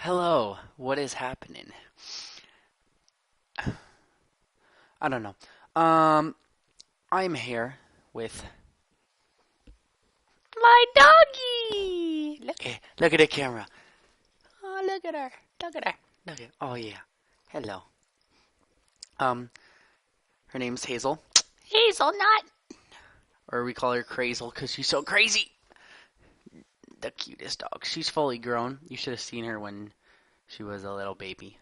Hello, what is happening? I don't know. I'm here with my doggy. Look at the camera. Oh, look at her. Look at her. Look at. Oh yeah. Hello. Um, her name's Hazel. Hazelnut. Or we call her Crazel because she's so crazy. The cutest dog. She's fully grown. You should have seen her when she was a little baby.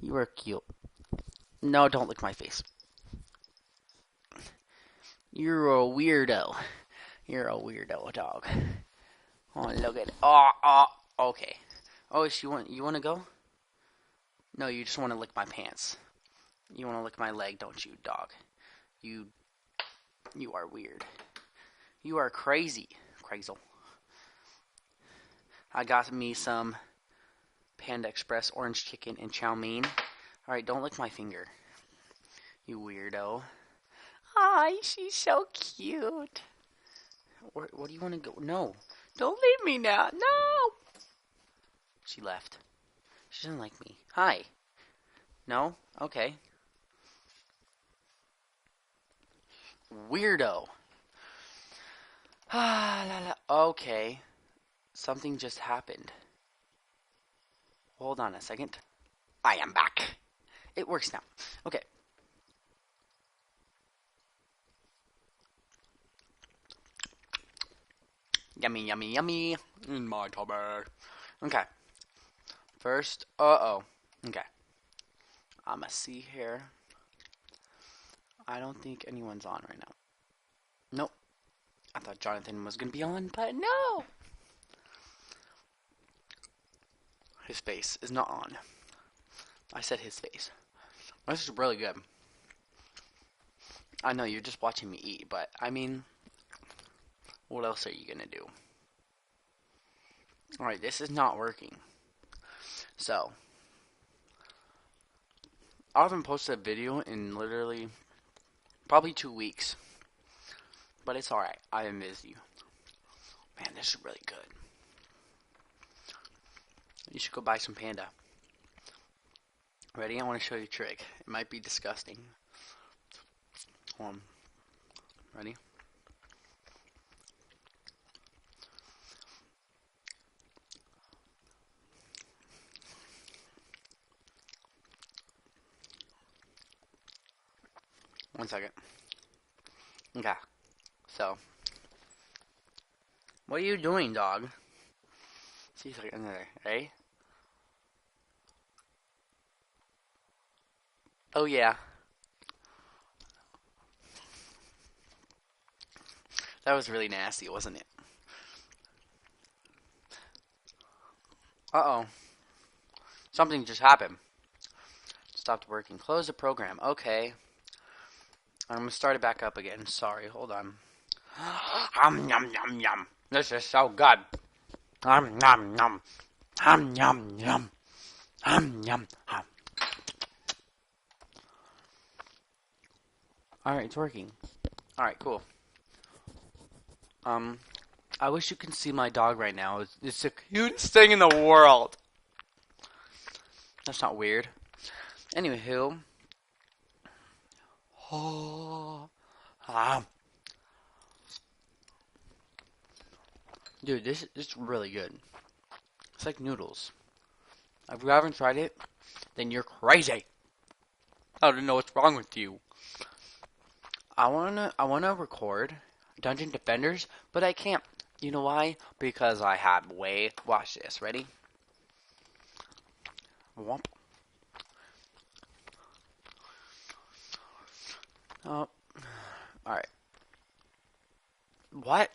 You were cute. No, don't lick my face. You're a weirdo. You're a weirdo dog. Oh, look at it. Okay. Oh, you want to go? No, you just want to lick my pants. You want to lick my leg, don't you, dog? You you are weird. You are crazy, Crazel. I got me some Panda Express orange chicken and chow mein. All right, don't lick my finger. You weirdo. Hi, she's so cute. What do you want to go? No. Don't leave me now. No. She left. She doesn't like me. Hi. No? Okay. Weirdo. Ah, la, la. Okay. Something just happened. Hold on a second. I am back. It works now. Okay. Yummy, yummy, yummy. In my tummy. Okay. First, Okay. I'ma see here. I don't think anyone's on right now. Nope. I thought Jonathan was gonna be on, but no! His face is not on. I said his face. This is really good. I know you're just watching me eat, but I mean, what else are you gonna do? Alright, this is not working. So, I haven't posted a video in literally probably 2 weeks. But it's alright. I miss you. Man, this is really good. You should go buy some Panda. Ready? I want to show you a trick. It might be disgusting. Hold on. Ready? One second. Okay. So, what are you doing, dog? See if I get another. Ready? Oh, yeah. That was really nasty, wasn't it? Uh-oh. Something just happened. Stopped working. Close the program. Okay. I'm going to start it back up again. Sorry, hold on. Yum, yum, yum. This is so good. Yum, yum, yum. Yum, yum, yum. Yum, yum, yum. Alright, it's working. Alright, cool. I wish you could see my dog right now. It's the cutest thing in the world. That's not weird. Anywho. Oh. Dude, this is really good. It's like noodles. If you haven't tried it, then you're crazy. I don't know what's wrong with you. I wanna record Dungeon Defenders, but I can't. You know why? Because I have way. Watch this. Ready? Womp. Oh. Alright. What?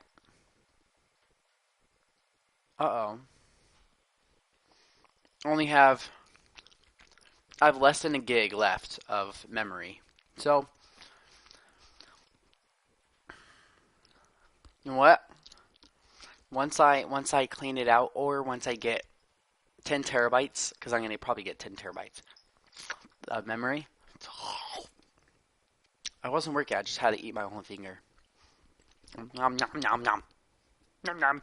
Uh-oh. I have less than a gig left of memory. So, you know what? Once I clean it out, or once I get 10 terabytes, because I'm gonna probably get 10 terabytes of memory. I wasn't working. I just had to eat my own finger. Nom nom nom nom nom nom.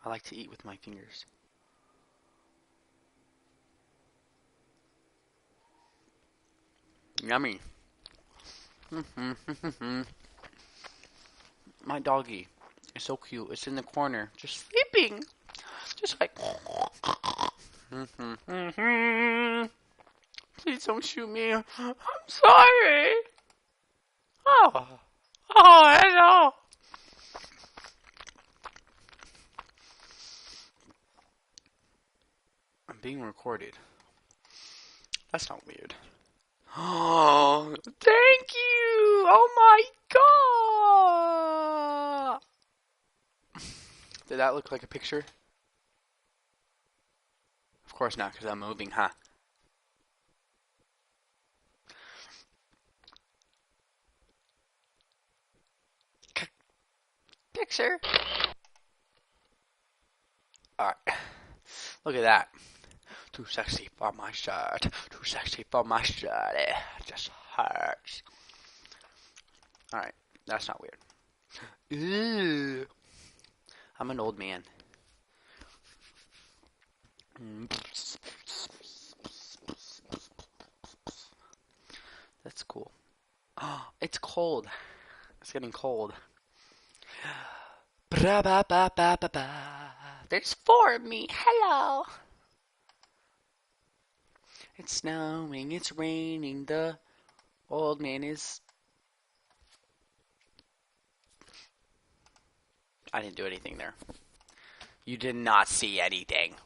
I like to eat with my fingers. Yummy. My doggy is so cute. It's in the corner, just sleeping. Just like. Please don't shoot me. I'm sorry. Oh. Oh, hello. I'm being recorded. That's not weird. Oh, thank you. Oh my god. Did that look like a picture? Of course not, because I'm moving, huh? Picture. Alright. Look at that. Too sexy for my shirt. Too sexy for my shirt. It just hurts. Alright. That's not weird. Ew. I'm an old man. That's cool. Oh, it's cold. It's getting cold. There's 4 of me. Hello. It's snowing. It's raining. The old man is... I didn't do anything there. You did not see anything.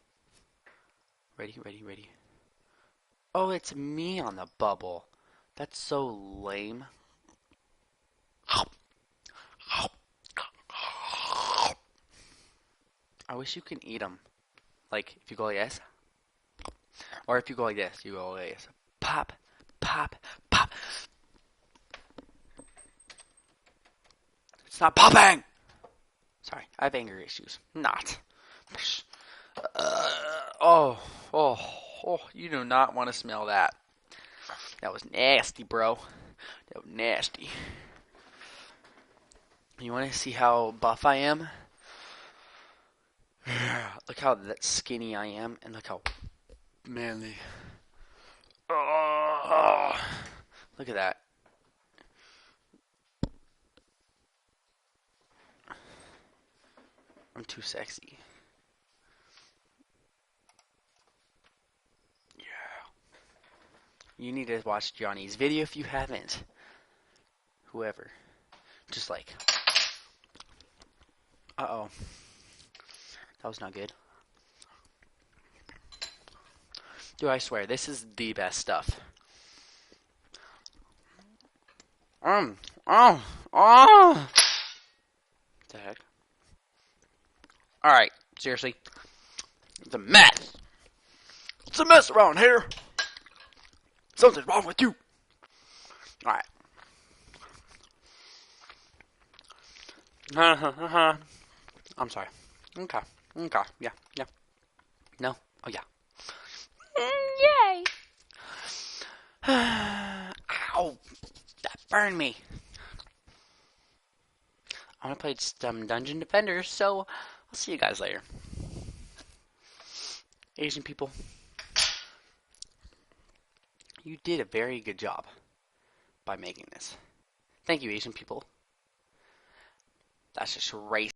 Ready, ready, ready. Oh, it's me on the bubble. That's so lame. I wish you can eat them. Like, if you go like this. Or if you go like this. You go like this. Pop, pop, pop. It's not popping! Sorry, I have anger issues. Not. Oh, you do not want to smell that. That was nasty, bro. That was nasty. You want to see how buff I am? Look how skinny I am, and look how manly. Oh, look at that. I'm too sexy. Yeah. You need to watch Johnny's video if you haven't. Whoever. Just like. Uh-oh. That was not good. Dude, I swear, this is the best stuff. Oh. What the heck? Alright, seriously. It's a mess. It's a mess around here. Something's wrong with you. Alright. I'm sorry. Okay. Yeah. No? Oh, yeah. Yay! Ow! That burned me. I want to play some Dungeon Defenders, so I'll see you guys later. Asian people, you did a very good job by making this. Thank you, Asian people. That's just racist.